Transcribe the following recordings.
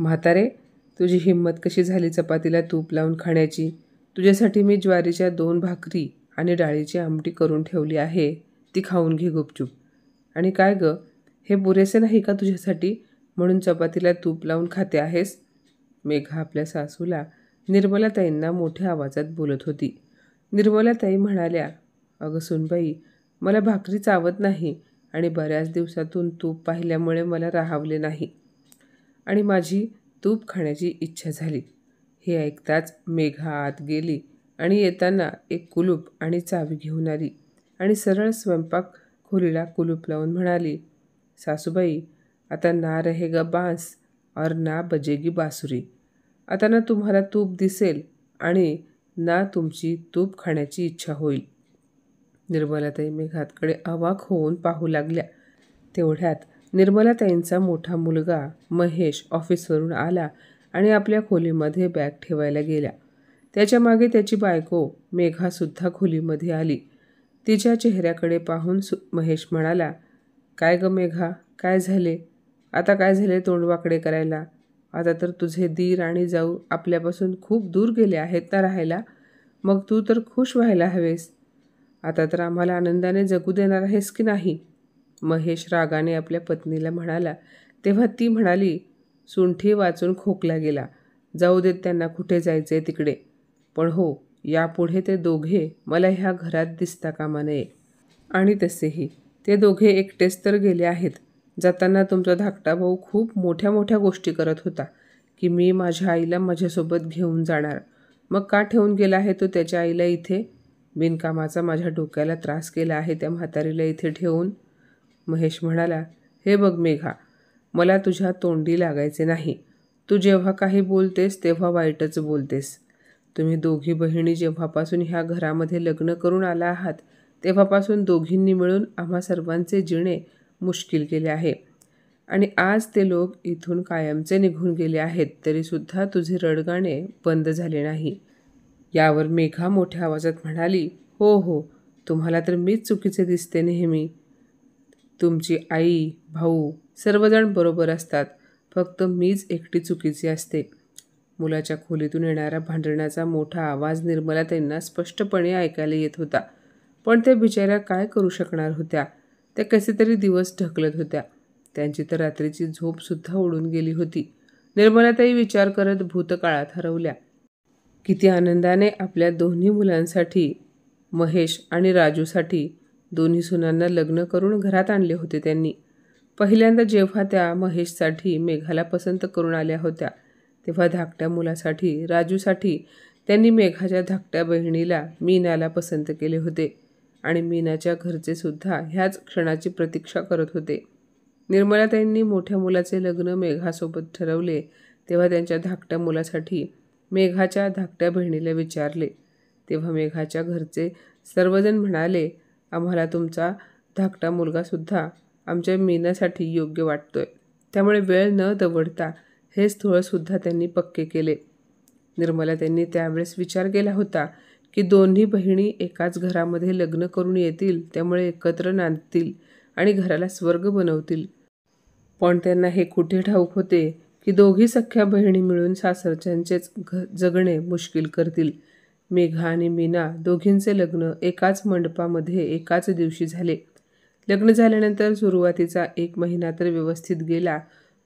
म्हातारे, तुझी हिंमत कशी झाली चपातीला तूप लावून खाण्याची? तुझ्यासाठी मी ज्वारीच्या 2 भाकरी आणि डाळीची आमटी करून ठेवली आहे, ती खाऊन घे गुपचूप. आणि काय गं, हे पुरेसे नाही का तुझ्यासाठी म्हणून चपातीला तूप लावून खाते आहेस? मेघा आपल्या सासूला निर्मलाताईंना मोठ्या आवाजात बोलत होती. निर्मलाताई म्हणाल्या, अगं सुनबाई, मला भाकरी चावत नाही आणि बऱ्याच दिवसातून तूप पाहिल्यामुळे मला राहावले नाही आणि माझी तूप खाण्याची इच्छा झाली. हे ऐकताच मेघा आत गेली आणि येताना एक कुलूप आणि चावी घेऊन आली आणि सरळ स्वयंपाक खोलीला कुलूप लावून म्हणाली, सासूबाई, आता ना रहेगा बांस और ना बजेगी बासुरी. आता ना तुम्हाला तूप दिसेल आणि ना तुमची तूप खाण्याची इच्छा होईल. निर्मलाताई मेघाकडे अवाक होऊन पाहू लागल्या. तेवढ्यात निर्मलाताईंचा मोठा मुलगा महेश ऑफिसवरून आला आणि आपल्या खोलीमध्ये बॅग ठेवायला गेला. त्याच्या मागे त्याची बायको मेघासुद्धा खोलीमध्ये आली. तिच्या चेहऱ्याकडे पाहून महेश म्हणाला, काय गं मेघा, काय झाले? आता काय झाले तोंड वाकडे करायला? आता तर तुझे दीर आणि जाऊ आपल्यापासून खूप दूर गेले आहेत ना राहायला. मग तू तर खुश व्हायला हवेस. आता तर आम्हाला आनंदाने जगू देणार आहेस की नाही? महेश रागाने आपल्या पत्नीला म्हणाला. तेव्हा ती म्हणाली, सुंठी वाचून खोकला गेला, जाऊ देत त्यांना, कुठे जायचे तिकडे. पण हो, यापुढे ते दोघे मला ह्या घरात दिसता कामा नये. आणि तसेही ते दोघे एकटेच तर गेले आहेत. जाताना तुमचा धाकटा भाऊ खूप मोठ्या मोठ्या गोष्टी करत होता की मी माझ्या आईला माझ्यासोबत घेऊन जाणार. मग का ठेवून गेला आहे तो त्याच्या आईला इथे? बिनकामाचा माझ्या डोक्याला त्रास केला आहे त्या म्हातारीला इथे ठेवून. महेश म्हणाला, हे बघ मेघा, मला तुझ्या तोंडी लागायचे नाही. तू जेव्हा काही बोलतेस तेव्हा वाईटच बोलतेस. तुम्ही दोघी बहिणी जेव्हापासून ह्या घरामध्ये लग्न करून आला आहात तेव्हापासून दोघींनी मिळून आम्हा सर्वांचे जिणे मुश्किल केले आहे. आणि आज ते लोक इथून कायमचे निघून गेले आहेत तरीसुद्धा तुझे रडगाणे बंद झाले नाही. यावर मेघा मोठ्या आवाजात म्हणाली, हो हो, तुम्हाला तर मीच चुकीचे दिसते नेहमी. तुमची आई, भाऊ सर्वजण बरोबर असतात, फक्त मीच एकटी चुकीची असते. मुलाच्या खोलीतून येणारा भांडणाचा मोठा आवाज निर्मलाताईंना स्पष्टपणे ऐकायला येत होता. पण त्या बिचाऱ्या काय करू शकणार होत्या? त्या कसे तरी दिवस ढकलत होत्या. त्यांची तर रात्रीची झोपसुद्धा उडून गेली होती. निर्मलाताई विचार करत भूतकाळात हरवल्या. किती आनंदाने आपल्या दोन्ही मुलांसाठी, महेश आणि राजूसाठी, दोन्ही सुनांना लग्न करून घरात आणले होते त्यांनी. पहिल्यांदा जेव्हा त्या महेशसाठी मेघाला पसंत करून आल्या होत्या तेव्हा धाकट्या मुलासाठी, राजूसाठी त्यांनी मेघाच्या धाकट्या बहिणीला मीनाला पसंत केले होते आणि मीनाच्या घरचे सुद्धा ह्याच क्षणाची प्रतीक्षा करत होते. निर्मलाताईंनी मोठ्या मुलाचे लग्न मेघासोबत ठरवले तेव्हा त्यांच्या धाकट्या मुलासाठी मेघाच्या धाकट्या बहिणीला विचारले. तेव्हा मेघाच्या घरचे सर्वजण म्हणाले, आम्हाला तुमचा धाकटा मुलगासुद्धा आमच्या मीनासाठी योग्य वाटतोय, त्यामुळे वेळ न दवडता हे स्थळसुद्धा त्यांनी पक्के केले. निर्मलाताईंनी त्यावेळेस विचार केला होता की दोन्ही बहिणी एकाच घरामध्ये लग्न करून येतील, त्यामुळे एकत्र नांदतील आणि घराला स्वर्ग बनवतील. पण त्यांना हे कुठे ठाऊक होते की दोघी सख्ख्या बहिणी मिळून सासरच्यांचेच जगणे मुश्किल करतील. मेघा आणि मीना दोघींचे लग्न एकाच मंडपामध्ये एकाच दिवशी झाले. लग्न झाल्यानंतर सुरुवातीचा 1 महिना तर व्यवस्थित गेला,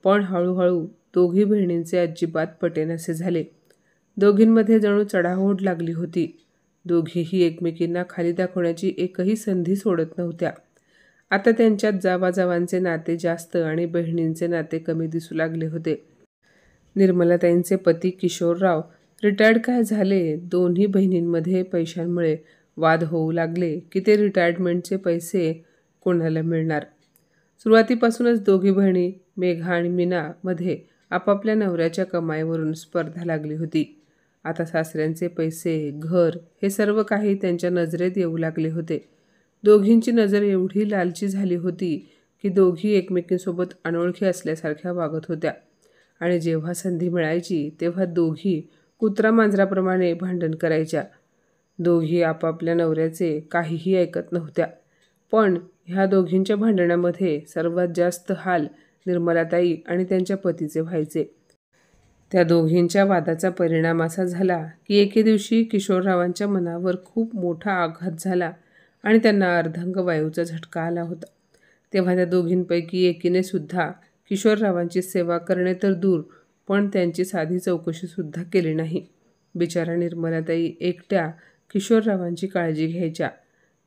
पण हळूहळू दोघी बहिणींचे अजिबात पटेनासे झाले. दोघींमध्ये जणू चढाओढ लागली होती. दोघीही एकमेकींना खाली दाखवण्याची एकही संधी सोडत नव्हत्या. आता त्यांच्यात जावाजावांचे नाते जास्त आणि बहिणींचे नाते कमी दिसू लागले होते. निर्मलाताईंचे पती किशोरराव रिटायर्ड काय झाले, दोन्ही बहिणींमध्ये पैशांमुळे वाद होऊ लागले की ते रिटायरमेंटचे पैसे कोणाला मिळणार. सुरुवातीपासूनच दोघी बहिणी मेघा आणि मीना मध्ये आपापल्या नवऱ्याच्या कमाईवरून स्पर्धा लागली होती. आता सासऱ्यांचे पैसे, घर हे सर्व काही त्यांच्या नजरेत येऊ लागले होते. दोघींची नजर एवढी लालची झाली होती की दोघी एकमेकींसोबत अनोळखी असल्यासारख्या वागत होत्या आणि जेव्हा संधी मिळायची तेव्हा दोघी कुत्रा मांजराप्रमाणे भांडण करायच्या. दोघी आपापल्या नवऱ्याचे काहीही ऐकत नव्हत्या. पण ह्या दोघींच्या भांडणामध्ये सर्वात जास्त हाल निर्मलाताई आणि त्यांच्या पतीचे व्हायचे. त्या दोघींच्या वादाचा परिणाम असा झाला की एके दिवशी किशोररावांच्या मनावर खूप मोठा आघात झाला आणि त्यांना अर्धांगवायूचा झटका आला होता. तेव्हा त्या दोघींपैकी एकीने सुद्धा किशोररावांची सेवा करणे तर दूर, पण त्यांची साधी चौकशीसुद्धा केली नाही. बिचारा निर्मलाताई एकट्या किशोररावांची काळजी घ्यायच्या.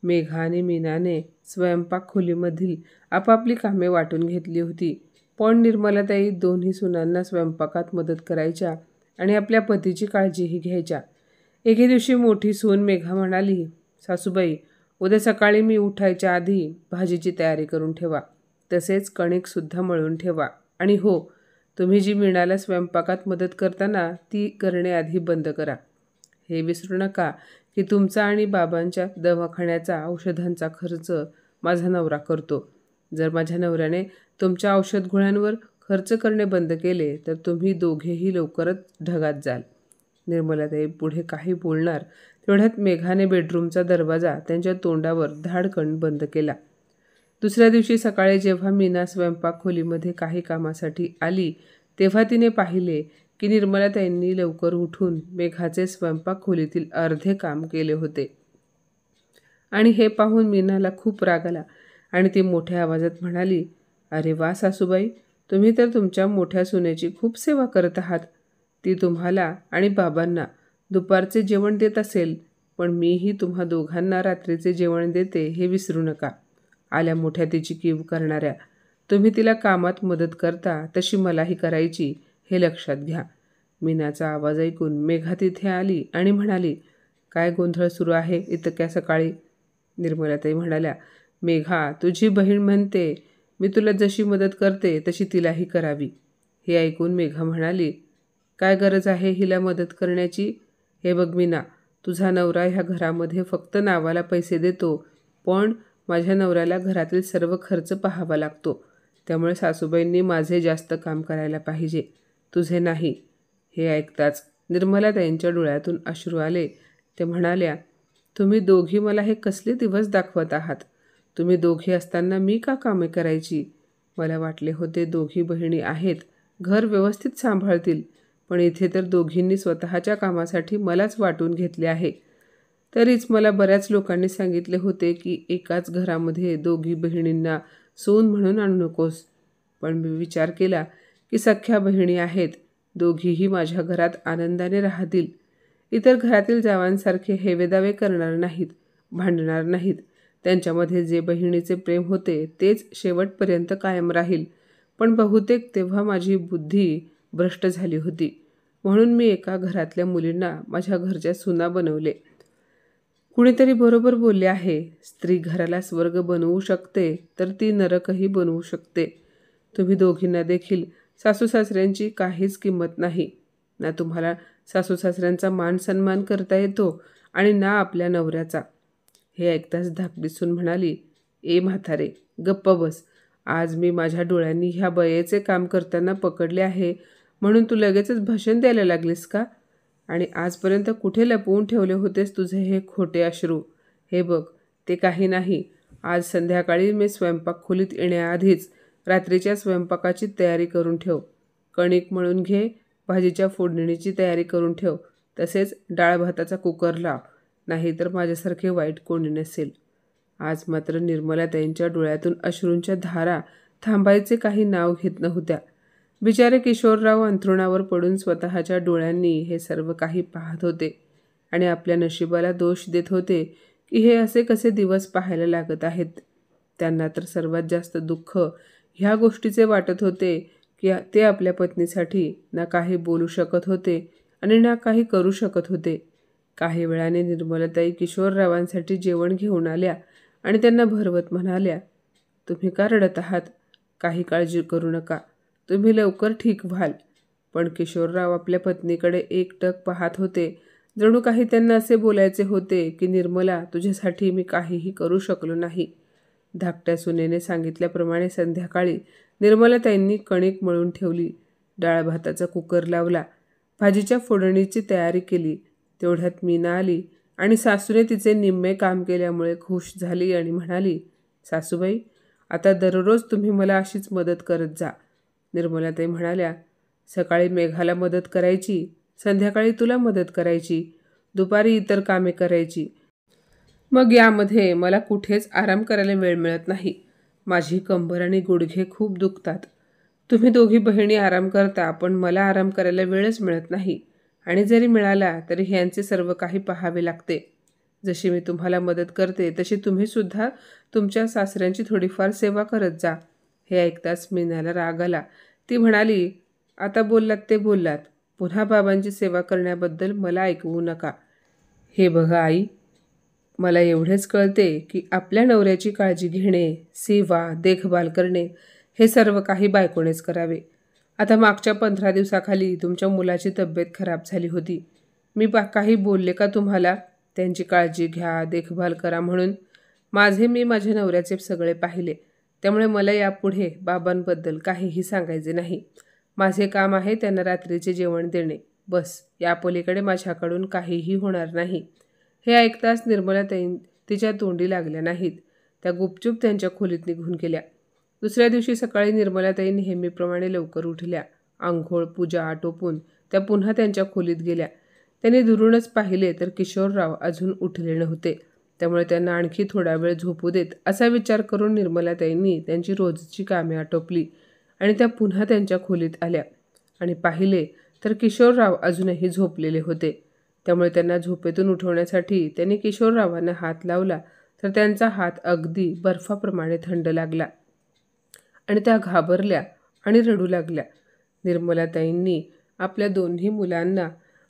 मेघा आणि मीनाने स्वयंपाक खोलीमधील आपापली कामे वाटून घेतली होती, पण निर्मलाताई दोन्ही सुनांना स्वयंपाकात मदत करायच्या आणि आपल्या पतीची काळजीही घ्यायच्या. एके दिवशी मोठी सून मेघा म्हणाली, सासूबाई, उद्या सकाळी मी उठायच्या आधी भाजीची तयारी करून ठेवा, तसेच कणिकसुद्धा मळून ठेवा. आणि हो, तुम्ही जी मीनाला स्वयंपाकात मदत करताना ती करणे आधी बंद करा. हे विसरू नका की तुमचा आणि बाबांच्या दवाखान्याचा औषधांचा खर्च माझा नवरा करतो. जर माझ्या नवऱ्याने तुमच्या औषध गोळ्यांवर खर्च करणे बंद केले तर तुम्ही दोघेही लवकरच ढगात जाल. निर्मलाताई पुढे काही बोलणार तेवढ्यात मेघाने बेडरूमचा दरवाजा त्यांच्या तोंडावर धाडकन बंद केला. दुसऱ्या दिवशी सकाळी जेव्हा मीना स्वयंपाक खोलीमध्ये काही कामासाठी आली तेव्हा तिने पाहिले की निर्मलाताईंनी लवकर उठून मेघाचे स्वयंपाक खोलीतील अर्धे काम केले होते. आणि हे पाहून मीनाला खूप राग आला आणि ती मोठ्या आवाजात म्हणाली, अरे वा सासूबाई, तुम्ही तर तुमच्या मोठ्या सुनेची खूप सेवा करत आहात. ती तुम्हाला आणि बाबांना दुपारचे जेवण देत असेल, पण मीही तुम्हा दोघांना रात्रीचे जेवण देते हे विसरू नका. आल्या मोठ्या तिची कीव करणाऱ्या, तुम्ही तिला कामात मदत करता तशी मलाही करायची, हे लक्षात घ्या. मीनाचा आवाज ऐकून मेघा तिथे आली आणि म्हणाली, काय गोंधळ सुरू आहे इतक्या सकाळी? निर्मलाताई म्हणाल्या, मेघा, तुझी बहीण म्हणते मी तुला जशी मदत करते तशी तिलाही करावी. हे ऐकून मेघा म्हणाली, काय गरज आहे हिला मदत करण्याची? हे बघ मीना, तुझा नवरा ह्या घरामध्ये फक्त नावाला पैसे देतो, पण माझ्या नवऱ्याला घरातील सर्व खर्च पाहावा लागतो. त्यामुळे सासूबाईंनी माझे जास्त काम करायला पाहिजे, तुझे नाही. हे ऐकताच निर्मलाताईंच्या डोळ्यातून अश्रू आले. ते म्हणाल्या, तुम्ही दोघी मला हे कसले दिवस दाखवत आहात? तुम्ही दोघी असताना मी का कामे करायची? मला वाटले होते दोघी बहिणी आहेत, घर व्यवस्थित सांभाळतील, पण इथे तर दोघींनी स्वतःच्या कामासाठी मलाच वाटून घेतले आहे. तरीच मला बऱ्याच लोकांनी सांगितले होते की एकाच घरामध्ये दोघी बहिणींना सून म्हणून आणू नकोस. पण मी विचार केला की सख्या बहिणी आहेत, दोघीही माझ्या घरात आनंदाने राहतील. इतर घरातील जावांसारखे हेवेदावे करणार नाहीत, भांडणार नाहीत. त्यांच्यामध्ये जे बहिणीचे प्रेम होते तेच शेवटपर्यंत कायम राहील. पण बहुतेक तेव्हा माझी बुद्धी भ्रष्ट झाली होती, म्हणून मी एका घरातल्या मुलींना माझ्या घरच्या सुना बनवले. कुणीतरी बरोबर बोलले आहे, स्त्री घराला स्वर्ग बनवू शकते तर ती नरकही बनवू शकते. तुम्ही दोघींना देखील सासू सासऱ्यांची काहीच किंमत नाही. ना तुम्हाला सासू सासऱ्यांचा मान सन्मान करता येतो आणि ना आपल्या नवऱ्याचा. हे ऐकताच धाकटी सून म्हणाली, ए म्हातारे, गप्प बस. आज मी माझ्या डोळ्यांनी ह्या बयेचे काम करताना पकडले आहे म्हणून तू लगेचच भाषण द्यायला लागलीस का? आणि आजपर्यंत कुठे लपवून ठेवले होतेस तुझे हे खोटे अश्रू? हे बघ, ते काही नाही. आज संध्याकाळी मी स्वयंपाक खोलीत येण्याआधीच रात्रीच्या स्वयंपाकाची तयारी करून ठेव. कणिक मळून घे, भाजीच्या फोडणीची तयारी करून ठेव, तसेच डाळ भाताचा कुकर लाव. नाहीतर माझ्यासारखे वाईट कोणी नसेल. आज मात्र निर्मलाताईंच्या डोळ्यातून अश्रूंच्या धारा थांबायचे काही नाव घेत नव्हत्या. बिचारे किशोरराव अंथरुणावर पडून स्वतःच्या डोळ्यांनी हे सर्व काही पाहत होते आणि आपल्या नशिबाला दोष देत होते की हे असे कसे दिवस पाहायला लागत आहेत. त्यांना तर सर्वात जास्त दुःख ह्या गोष्टीचे वाटत होते की ते आपल्या पत्नीसाठी ना काही बोलू शकत होते आणि ना काही करू शकत होते. काही वेळाने निर्मलाताई किशोररावांसाठी जेवण घेऊन आल्या आणि त्यांना भरवत म्हणाल्या, तुम्ही का रडत आहात? काही काळजी करू नका, तुम्ही लवकर ठीक व्हाल. पण किशोरराव आपल्या पत्नीकडे एकटक पाहत होते, जणू काही त्यांना असे बोलायचे होते की निर्मला, तुझ्यासाठी मी काहीही करू शकलो नाही. धाकट्या सुनेने सांगितल्याप्रमाणे संध्याकाळी निर्मलाताईंनी कणिक मळून ठेवली, डाळ भाताचा कुकर लावला, भाजीच्या फोडणीची तयारी केली. तेवढ्यात मीना आली आणि सासूने तिचे निम्मे काम केल्यामुळे खुश झाली आणि म्हणाली, सासूबाई, आता दररोज तुम्ही मला अशीच मदत करत जा. निर्मलाताई म्हणाल्या, सकाळी मेघाला मदत करायची, संध्याकाळी तुला मदत करायची, दुपारी इतर कामे करायची. मग यामध्ये मला कुठेच आराम करायला वेळ मिळत नाही. माझी कंबर आणि गुडघे खूप दुखतात. तुम्ही दोघी बहिणी आराम करता, पण मला आराम करायला वेळच मिळत नाही. आणि जरी मिळाला तरी ह्यांचे सर्व काही पाहावे लागते. जशी मी तुम्हाला मदत करते तशी तुम्ही सुद्धा तुमच्या सासऱ्यांची थोडीफार सेवा करत जा. हे ऐकताच मीनाला राग आला. ती म्हणाली, आता बोललात ते बोललात. पुन्हा बाबांची सेवा करण्याबद्दल मला ऐकवू नका. हे बघा आई, मला एवढेच कळते की आपल्या नवऱ्याची काळजी घेणे, सेवा, देखभाल करणे हे सर्व काही बायकोनेच करावे. आता मागच्या 15 दिवसाखाली तुमच्या मुलाची तब्येत खराब झाली होती. मी काही बोलले का तुम्हाला? त्यांची काळजी घ्या, देखभाल करा म्हणून. मी माझ्या नवऱ्याचे सगळे पाहिले, त्यामुळे मला यापुढे बाबांबद्दल काहीही सांगायचे नाही. माझे काम आहे त्यांना रात्रीचे जेवण देणे, बस. यापलीकडे माझ्याकडून काहीही होणार नाही. हे ऐकताच निर्मलाताई तिच्या तोंडी लागल्या नाहीत. त्या गुपचूप त्यांच्या खोलीत निघून गेल्या. दुसऱ्या दिवशी सकाळी निर्मलाताई नेहमीप्रमाणे लवकर उठल्या. आंघोळ पूजा आटोपून त्या पुन्हा त्यांच्या खोलीत गेल्या. त्यांनी दुरूनच पाहिले तर किशोरराव अजून उठले नव्हते. त्यामुळे त्यांना आणखी थोडा वेळ झोपू देत असा विचार करून निर्मलाताईंनी त्यांची रोजची कामे आटोपली आणि त्या पुन्हा त्यांच्या खोलीत आल्या आणि पाहिले तर किशोरराव अजूनही झोपलेले होते. त्यामुळे त्यांना झोपेतून उठवण्यासाठी त्यांनी किशोररावांना हात लावला तर त्यांचा हात अगदी बर्फाप्रमाणे थंड लागला आणि त्या घाबरल्या आणि रडू लागल्या. निर्मलाताईंनी आपल्या दोन्ही मुलांना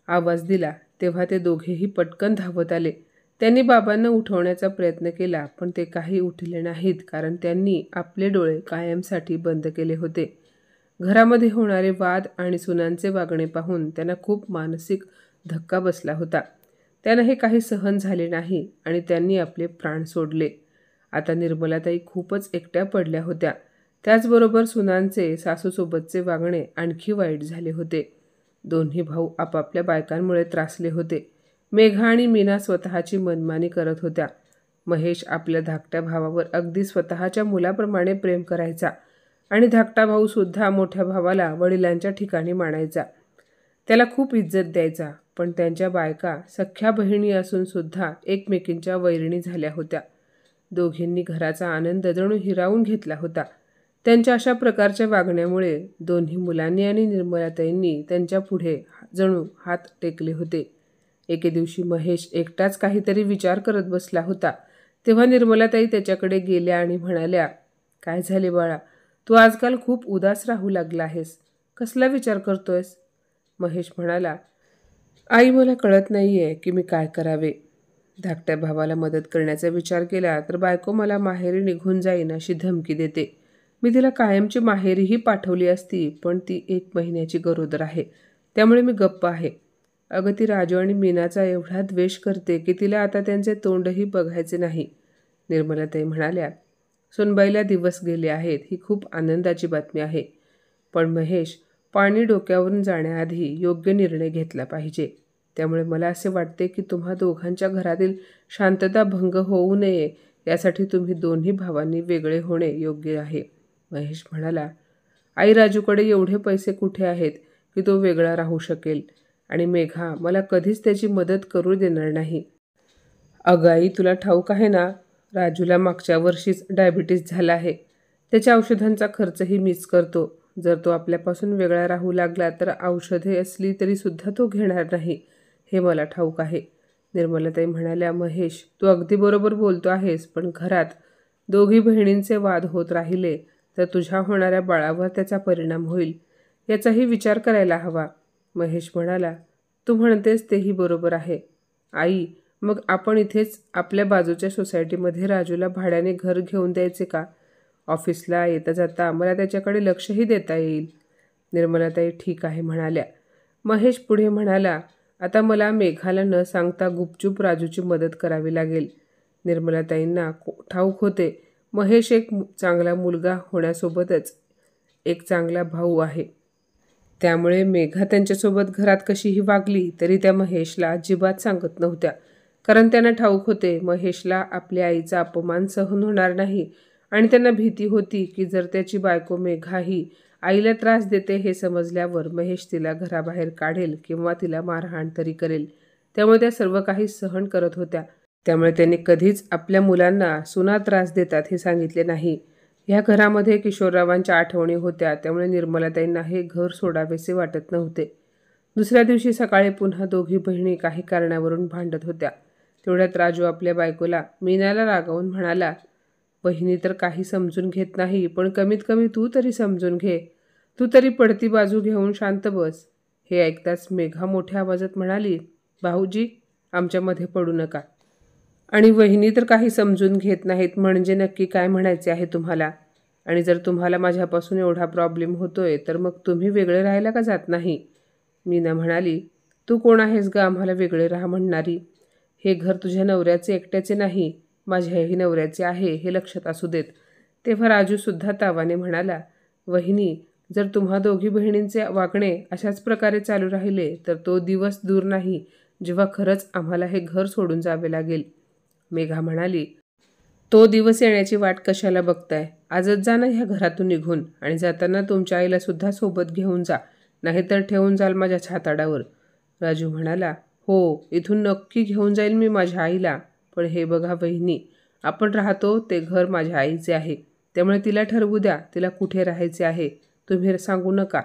आवाज दिला तेव्हा ते दोघेही पटकन धावत आले. त्यांनी बाबांना उठवण्याचा प्रयत्न केला, पण ते काही उठले नाहीत, कारण त्यांनी आपले डोळे कायमसाठी बंद केले होते. घरामध्ये होणारे वाद आणि सुनांचे वागणे पाहून त्यांना खूप मानसिक धक्का बसला होता. त्यांना हे काही सहन झाले नाही आणि त्यांनी आपले प्राण सोडले. आता निर्मलाताई खूपच एकट्या पडल्या होत्या. त्याचबरोबर सुनांचे सासूसोबतचे वागणे आणखी वाईट झाले होते. दोन्ही भाऊ आपापल्या बायकांमुळे त्रासले होते. मेघा आणि मीना स्वतःची मनमानी करत होत्या. महेश आपल्या धाकट्या भावावर अगदी स्वतःच्या मुलाप्रमाणे प्रेम करायचा आणि धाकटा भाऊ सुद्धा मोठ्या भावाला वडिलांच्या ठिकाणी मानायचा. त्याला खूप इज्जत द्यायचा. पण त्यांच्या बायका सख्या बहिणी असून सुद्धा एकमेकींच्या वैरिणी झाल्या होत्या. दोघींनी घराचा आनंद जणू हिरावून घेतला होता. त्यांच्या अशा प्रकारच्या वागण्यामुळे दोन्ही मुलांनी आणि निर्मलाताईंनी त्यांच्या पुढे जणू हात टेकले होते. एके दिवशी महेश एकटाच काहीतरी विचार करत बसला होता. तेव्हा निर्मलाताई त्याच्याकडे गेल्या आणि म्हणाल्या, काय झाले बाळा, तू आजकाल खूप उदास राहू लागला आहेस. कसला विचार करतोयस? महेश म्हणाला, आई, मला कळत नाहीये की मी काय करावे. धाकट्या भावाला मदत करण्याचा विचार केला तर बायको मला माहेरी निघून जाईन अशी धमकी देते. मी तिला कायमची माहेरीही पाठवली असती, पण ती 1 महिन्याची गरोदर आहे, त्यामुळे मी गप्प आहे. अगं, ती राजू आणि मीनाचा एवढा द्वेष करते की तिला आता त्यांचे तोंडही बघायचे नाही. निर्मलाताई म्हणाल्या, सुनबाईला दिवस गेले आहेत, ही खूप आनंदाची बातमी आहे. पण महेश, पाणी डोक्यावरून जाण्याआधी योग्य निर्णय घेतला पाहिजे. त्यामुळे मला असे वाटते की तुम्हा दोघांच्या घरातील शांतता भंग होऊ नये यासाठी तुम्ही दोन्ही भावांनी वेगळे होणे योग्य आहे. महेश म्हणाला, आई, राजूकडे एवढे पैसे कुठे आहेत की तो वेगळा राहू शकेल, आणि मेघा मला कधीच त्याची मदत करू देणार नाही. अगं आई, तुला ठाऊक आहे ना, राजूला मागच्या वर्षीच डायबिटीस झाला आहे. त्याच्या औषधांचा खर्चही मीच करतो. जर तो आपल्यापासून वेगळा राहू लागला तर औषधे असली तरी सुद्धा तो घेणार नाही, हे मला ठाऊक आहे. निर्मलाताई म्हणाल्या, महेश, तू अगदी बरोबर बोलतो आहेस, पण घरात दोघी बहिणींचे वाद होत राहिले तर तुझ्या होणाऱ्या बाळावर त्याचा परिणाम होईल, याचाही विचार करायला हवा. महेश म्हणाला, तू म्हणतेस तेही बरोबर आहे. आई, मग आपण इथेच आपल्या बाजूच्या सोसायटीमध्ये राजूला भाड्याने घर घेऊन द्यायचे का? ऑफिसला येता जाता मला त्याच्याकडे लक्षही देता येईल. निर्मलाताई ठीक आहे म्हणाल्या. महेश पुढे म्हणाला, आता मला मेघाला न सांगता गुपचूप राजूची मदत करावी लागेल. निर्मलाताईंना ठाऊक होते महेश एक चांगला मुलगा होण्यासोबतच एक चांगला भाऊ आहे. त्यामुळे मेघा त्यांच्यासोबत घरात कशीही वागली तरी त्या महेशला अजिबात सांगत नव्हत्या, कारण त्यांना ठाऊक होते महेशला आपल्या आईचा अपमान सहन होणार नाही आणि त्यांना भीती होती की जर त्याची बायको मेघाही आईला त्रास देते हे समजल्यावर महेश तिला घराबाहेर काढेल किंवा तिला मारहाण तरी करेल. त्यामुळे त्या सर्व काही सहन करत होत्या. त्यामुळे त्यांनी कधीच आपल्या मुलांना सुना त्रास देतात हे सांगितले नाही. ह्या घरामध्ये किशोररावांच्या आठवणी होत्या, त्यामुळे निर्मलाताईंना हे घर सोडावेसे वाटत नव्हते. दुसऱ्या दिवशी सकाळी पुन्हा दोघी बहिणी काही कारणावरून भांडत होत्या. तेवढ्यात राजू आपल्या बायकोला मीनाला रागावून म्हणाला, बहिणी तर काही समजून घेत नाही, पण कमीत कमी तू तरी समजून घे. तू तरी पडती बाजू घेऊन शांत बस. हे ऐकताच मेघा मोठ्या आवाजात म्हणाली, भाऊजी आमच्यामध्ये पडू नका. आणि वहिनी तर काही समजून घेत नाहीत म्हणजे नक्की काय म्हणायचे आहे तुम्हाला? आणि जर तुम्हाला माझ्यापासून एवढा प्रॉब्लेम होतोय तर मग तुम्ही वेगळे राहायला का जात नाही? मीना म्हणाली, तू कोण आहेस ग आम्हाला वेगळे राहा म्हणणारी? हे घर तुझ्या नवऱ्याचे एकट्याचे नाही, माझ्याही नवऱ्याचे आहे हे लक्षात असू देत. तेव्हा राजूसुद्धा तावाने म्हणाला, वहिनी जर तुम्हा दोघी बहिणींचे वागणे अशाच प्रकारे चालू राहिले तर तो दिवस दूर नाही जेव्हा खरंच आम्हाला हे घर सोडून जावे लागेल. मेघा म्हणाली, तो दिवस येण्याची वाट कशाला बघताय? आजच जा ना ह्या घरातून निघून, आणि जाताना तुमच्या आईला सुद्धा सोबत घेऊन जा, नाहीतर ठेवून जाल माझ्या छाताडावर. राजू म्हणाला, हो इथून नक्की घेऊन जाईल मी माझ्या आईला. पण हे बघा वहिनी, आपण राहतो ते घर माझ्या आईचे आहे, त्यामुळे तिला ठरवू द्या तिला कुठे राहायचे आहे, तुम्ही सांगू नका.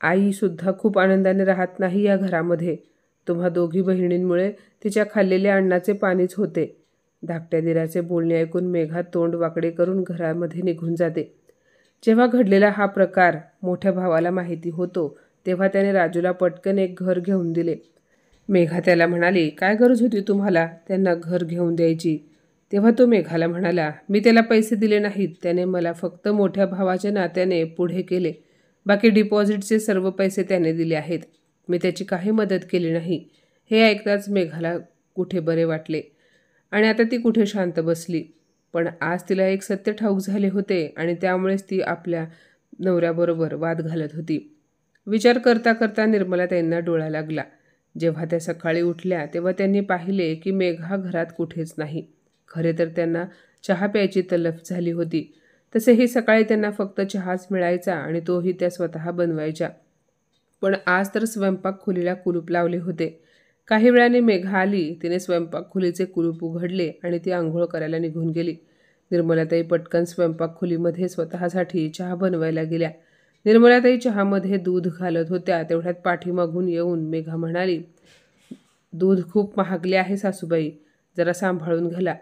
आईसुद्धा खूप आनंदाने राहत नाही या घरामध्ये. तुम्हा दोघी बहिणींमुळे तिच्या खाल्लेल्या अन्नाचे पाणीच होते. धाकट्या दिराचे बोलणे ऐकून मेघा तोंड वाकडे करून घरामध्ये निघून जाते. जेव्हा घडलेला हा प्रकार मोठ्या भावाला माहिती होतो तेव्हा त्याने राजूला पटकन एक घर घेऊन दिले. मेघा त्याला म्हणाली, काय गरज होती तुम्हाला त्यांना घर घेऊन द्यायची? तेव्हा तो मेघाला म्हणाला, मी त्याला पैसे दिले नाहीत, त्याने मला फक्त मोठ्या भावाच्या नात्याने पुढे केले. बाकी डिपॉझिटचे सर्व पैसे त्याने दिले आहेत, मी त्याची काही मदत केली नाही. हे ऐकताच मेघाला कुठे बरे वाटले आणि आता ती कुठे शांत बसली. पण आज तिला एक सत्य ठाऊक झाले होते आणि त्यामुळेच ती आपल्या नवऱ्याबरोबर वाद घालत होती. विचार करता करता निर्मलाताईंना डोळा लागला. जेव्हा त्या सकाळी उठल्या तेव्हा त्यांनी पाहिले की मेघा घरात कुठेच नाही. खरे तर त्यांना चहा प्यायची तलफ झाली होती. तसेही सकाळी त्यांना फक्त चहाच मिळायचा आणि तोही त्या स्वतः बनवायच्या. पण आज तर स्वयंपाक खोलीला कुलूप लावले होते. काही वेळाने मेघा आली. तिने स्वयंपाक खोलीचे कुलूप उघडले आणि ती आंघोळ करायला निघून गेली. निर्मलाताई पटकन स्वयंपाक खोलीमध्ये स्वतःसाठी चहा बनवायला गेल्या. निर्मलाताई चहामध्ये दूध घालत होत्या. तेवढ्यात पाठीमागून येऊन मेघा म्हणाली, दूध खूप महागले आहे सासूबाई, जरा सांभाळून घाला.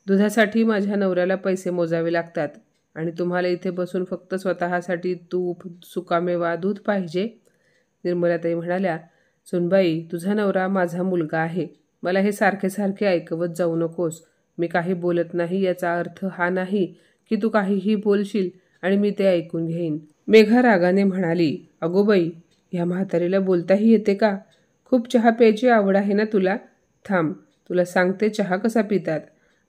दुधासाठी माझ्या नवऱ्याला पैसे मोजावे लागतात आणि तुम्हाला इथे बसून फक्त स्वतःसाठी तूप, सुकामेवा, दूध पाहिजे? निर्मलाताई म्हणाल्या, सुनबाई तुझा नवरा माझा मुलगा आहे, मला हे सारखे सारखे ऐकवत जाऊ नकोस. मी काही बोलत नाही याचा अर्थ हा नाही की तू काहीही बोलशील आणि मी ते ऐकून घेईन. मेघा रागाने म्हणाली, अगो बाई, ह्या म्हातारीला बोलताही येते का? खूप चहा प्यायची आवड आहे ना तुला? थांब, तुला सांगते चहा कसा पितात.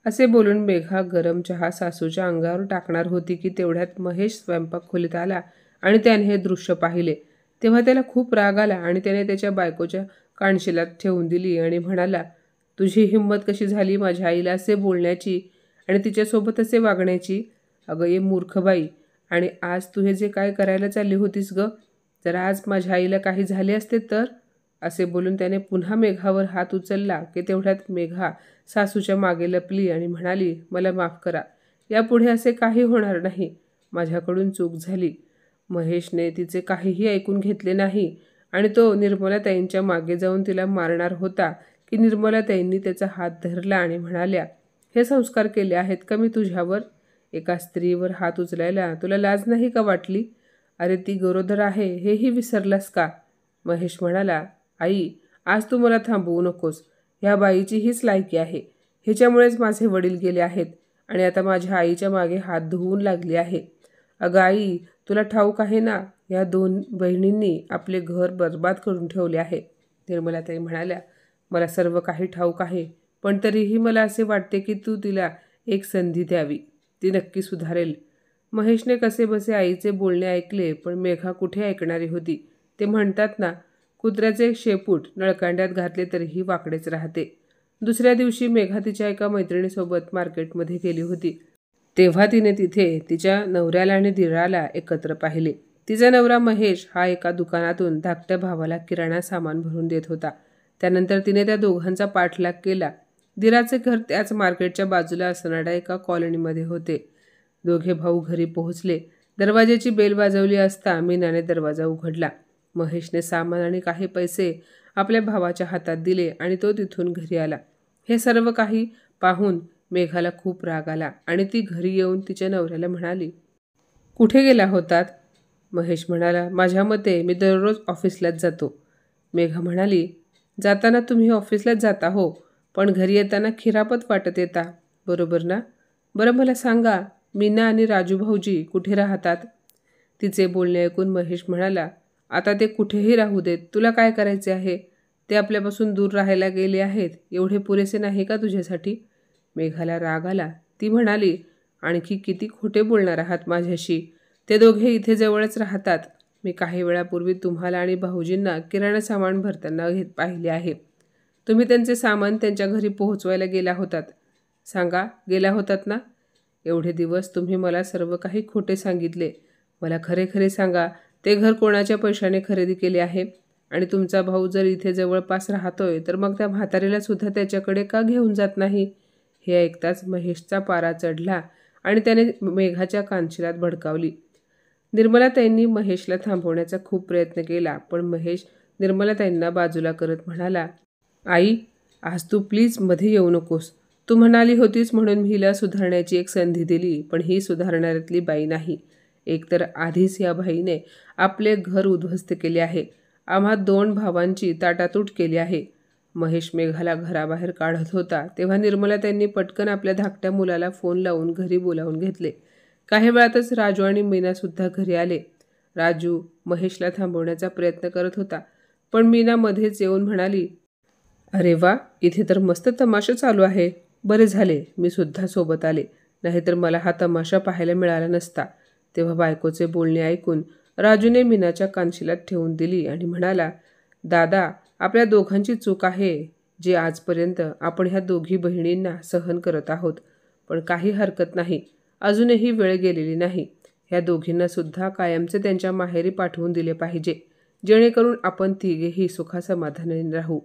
असे बोलून मेघा गरम चहा सासूच्या अंगावर टाकणार होती की तेवढ्यात महेश स्वयंपाक खोलीत आला आणि त्याने हे दृश्य पाहिले. तेव्हा त्याला खूप राग आला आणि त्याने त्याच्या बायकोच्या कानशिलात ठेवून दिली आणि म्हणाला, तुझी हिंमत कशी झाली माझ्या आईला असे बोलण्याची आणि तिच्यासोबत असे वागण्याची? अगं ये मूर्ख बाई, आणि आज तू हे जे काय करायला चालली होतीस ग, जर आज माझ्या आईला काही झाले असते तर? असे बोलून त्याने पुन्हा मेघावर हात उचलला की तेवढ्यात मेघा सासूच्या मागे लपली आणि म्हणाली, मला माफ करा, यापुढे असे काही होणार नाही, माझ्याकडून चूक झाली. महेशने तिचे काहीही ऐकून घेतले नाही आणि तो निर्मलाताईंच्या मागे जाऊन तिला मारणार होता की निर्मलाताईंनी त्याचा हात धरला आणि म्हणाल्या, हे संस्कार केले आहेत का मी तुझ्यावर? एका स्त्रीवर हात उचलायला तुला लाज नाही का वाटली? अरे ती गरोदर आहे हेही विसरलास का? महेश म्हणाला, आई आज तू मला थांबवू नकोस, ह्या बाईची हीच लायकी आहे, ह्याच्यामुळेच माझे वडील गेले आहेत आणि आता माझ्या आईच्या मागे हात धुवून लागली आहे. अगं आई, तुला ठाऊक आहे ना, या दोन बहिणींनी आपले घर बर्बाद करून ठेवले आहे. निर्मलाताई म्हणाल्या, मला सर्व काही ठाऊक आहे, पण तरीही मला असे वाटते की तू तिला एक संधी द्यावी, ती नक्की सुधारेल. महेशने कसेबसे आईचे बोलणे ऐकले, पण मेघा कुठे ऐकणारी होती. ते म्हणतात ना, कुत्र्याचे शेपूट नळकांड्यात घातले तरीही वाकडेच राहते. दुसऱ्या दिवशी मेघा तिच्या एका मैत्रिणीसोबत मार्केटमध्ये गेली होती. तेव्हा तिने तिथे तिच्या नवऱ्याला आणि दिराला एकत्र पाहिले. तिचा नवरा महेश हा एका दुकानातून धाकट्या भावाला किराणा सामान भरून देत होता. त्यानंतर तिने त्या दोघांचा पाठलाग केला. दिराचे घर त्याच मार्केटच्या बाजूला असणाऱ्या एका कॉलनीमध्ये होते. दोघे भाऊ घरी पोहोचले. दरवाजाची बेल वाजवली असता मीनाने दरवाजा उघडला. महेशने सामान आणि काही पैसे आपल्या भावाच्या हातात दिले आणि तो तिथून घरी आला. हे सर्व काही पाहून मेघाला खूप राग आला आणि ती घरी येऊन तिच्या नवऱ्याला म्हणाली, कुठे गेला होतात? महेश म्हणाला, माझ्या मते मी दररोज ऑफिसलाच जातो. मेघा म्हणाली, जाताना तुम्ही ऑफिसलाच जाता हो, पण घरी येताना खिरापत वाटत येता, बरोबर ना? बरं मला सांगा, मीना आणि राजू भाऊजी कुठे राहतात? तिचे बोलणे ऐकून महेश म्हणाला, आता ते कुठेही राहू देत, तुला काय करायचे आहे? ते आपल्यापासून दूर राहायला गेले आहेत, एवढे पुरेसे नाही का तुझ्यासाठी? मेघाला राग आला. ती म्हणाली, आणखी किती खोटे बोलणार आहात माझ्याशी? ते दोघे इथे जवळच राहतात. मी काही वेळापूर्वी तुम्हाला आणि भाऊजींना किराणा सामान भरताना पाहिले आहे. तुम्ही त्यांचे सामान त्यांच्या घरी पोहोचवायला गेला होतात. सांगा, गेला होतात ना? एवढे दिवस तुम्ही मला सर्व काही खोटे सांगितले. मला खरे खरे सांगा, ते घर कोणाच्या पैशाने खरेदी केले आहे? आणि तुमचा भाऊ जर इथे जवळपास राहतोय तर मग त्या म्हातारीला सुद्धा त्याच्याकडे का घेऊन जात नाही? हे ऐकताच महेशचा पारा चढला आणि त्याने मेघाच्या कानशिलात भडकावली. निर्मलाताईंनी महेशला थांबवण्याचा खूप प्रयत्न केला, पण महेश निर्मलाताईंना बाजूला करत म्हणाला, आई, आज तू प्लीज मध्ये येऊ नकोस. तू म्हणाली होतीस म्हणून मी हिला सुधारण्याची एक संधी दिली, पण ही सुधारणाऱ्यातली बाई नाही. एकतर आधीच या बाईने आपले घर उद्ध्वस्त केले आहे. आम्हा 2 भावांची ताटातूट केली आहे. महेश मेघाला घराबाहेर काढत होता तेव्हा निर्मलाताईंनी पटकन आपल्या धाकट्या मुलाला फोन लावून घरी बोलावून घेतले. काही वेळातच राजू आणि मीना सुद्धा घरी आले. राजू महेशला थांबवण्याचा प्रयत्न करत होता, पण मीना मध्येच येऊन म्हणाली, अरे वा, इथे तर मस्त तमाशा चालू आहे. बरे झाले मी सुद्धा सोबत आले, नाहीतर मला हा तमाशा पाहायला मिळाला नसता. तेव्हा बायकोचे बोलणे ऐकून राजूने मीनाच्या कानशिलात ठेवून दिली आणि म्हणाला, दादा, आपल्या दोघांची चूक आहे जे आजपर्यंत आपण ह्या दोघी बहिणींना सहन करत आहोत. पण काही हरकत नाही, अजूनही वेळ गेलेली नाही. ह्या दोघींना सुद्धा कायमचे त्यांच्या माहेरी पाठवून दिले पाहिजे, जेणेकरून आपण तिघेही सुखासमाधानाने राहू.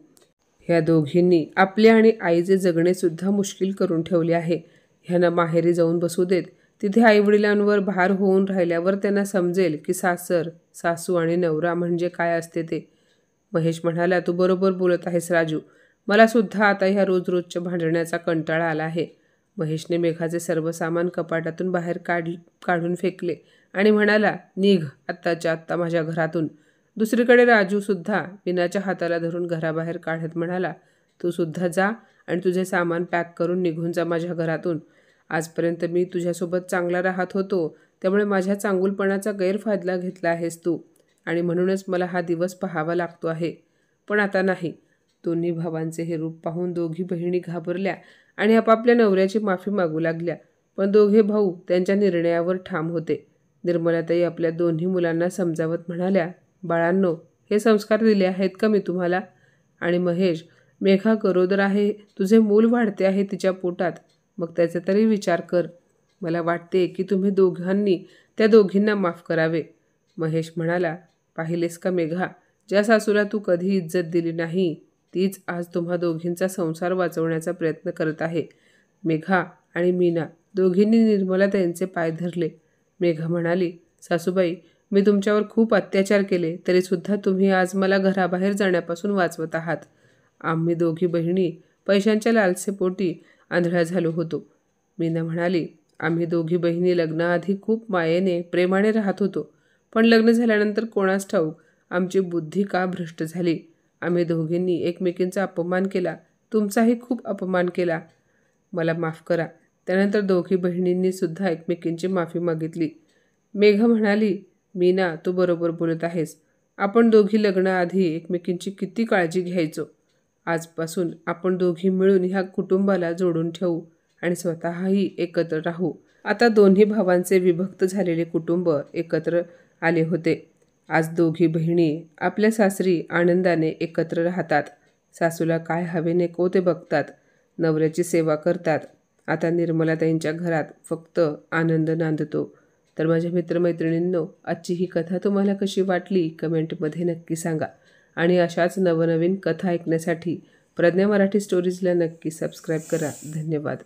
ह्या दोघींनी आपले आणि आईचे जगणे सुद्धा मुश्किल करून ठेवले आहे. ह्यांना माहेरी जाऊन बसू देत. तिथे आईवडिलांवर भार होऊन राहिल्यावर त्यांना समजेल की सासर, सासू आणि नवरा म्हणजे काय असते ते. महेश म्हणाला, तू बरोबर बोलत आहेस राजू. मला सुद्धा आता ह्या रोज रोजच्या भांडण्याचा कंटाळा आला आहे. महेशने मेघाचे सर्व सामान कपाटातून बाहेर काढून फेकले आणि म्हणाला, निघ आत्ताच्या आत्ता माझ्या घरातून. दुसरीकडे राजू सुद्धा मीनाच्या हाताला धरून घराबाहेर काढत म्हणाला, तू सुद्धा जा आणि तुझे सामान पॅक करून निघून जा माझ्या घरातून. आजपर्यंत मी तुझ्यासोबत चांगला राहत होतो, त्यामुळे माझ्या चांगुलपणाचा गैरफायदा घेतला आहेस तू, आणि म्हणूनच मला हा दिवस पाहावा लागतो आहे. पण आता नाही. दोन्ही भावांचे हे रूप पाहून दोघी बहिणी घाबरल्या आणि आपापल्या नवऱ्याची माफी मागू लागल्या. पण दोघे भाऊ त्यांच्या निर्णयावर ठाम होते. निर्मलाताई आपल्या दोन्ही मुलांना समजावत म्हणाल्या, बाळांनो, हे संस्कार दिले आहेत का मी तुम्हाला? आणि महेश, मेघा गरोदर आहे, तुझे मूल वाढते आहे तिच्या पोटात, मग त्याचा तरी विचार कर. मला वाटते की तुम्ही दोघांनी त्या दोघींना माफ करावे. महेश म्हणाला, पाहिलेस का मेघा, ज्या सासूला तू कधी इज्जत दिली नाही तीच आज तुम्हा दोघींचा संसार वाचवण्याचा प्रयत्न करत आहे. मेघा आणि मीना दोघींनी निर्मलाताईंचे पाय धरले. मेघा म्हणाली, सासूबाई, मी तुमच्यावर खूप अत्याचार केले तरीसुद्धा तुम्ही आज मला घराबाहेर जाण्यापासून वाचवत आहात. आम्ही दोघी बहिणी पैशांच्या लालसेपोटी आंधळ्या झालो होतो. मीना म्हणाली, आम्ही दोघी बहिणी लग्नाआधी खूप मायेने प्रेमाने राहत होतो, पण लग्न झाल्यानंतर कोणास ठाऊक आमची बुद्धी का भ्रष्ट झाली. आम्ही दोघींनी एकमेकींचा अपमान केला, तुमचाही खूप अपमान केला. मला माफ करा. त्यानंतर दोघी बहिणींनी सुद्धा एकमेकींची माफी मागितली. मेघा म्हणाली, मीना, तू बरोबर बोलत आहेस. आपण दोघी लग्नाआधी एकमेकींची किती काळजी घ्यायचो. आजपासून आपण दोघी मिळून ह्या कुटुंबाला जोडून ठेवू आणि स्वतःही एकत्र राहू. आता दोन्ही भावांचे विभक्त झालेले कुटुंब एकत्र आले होते. आज दोघी बहिणी आपल्या सासरी आनंदाने एकत्र राहतात. सासूला काय हवे नको ते बघतात, नवऱ्याची सेवा करतात. आता निर्मलाताईंच्या घरात फक्त आनंद नांदतो. तर माझ्या मित्रमैत्रिणींनो, आजची ही कथा तुम्हाला कशी वाटली कमेंटमध्ये नक्की सांगा. आणि अशाच नवनवीन कथा ऐकण्यासाठी प्रज्ञा मराठी स्टोरीजला नक्की सबस्क्राईब करा. धन्यवाद.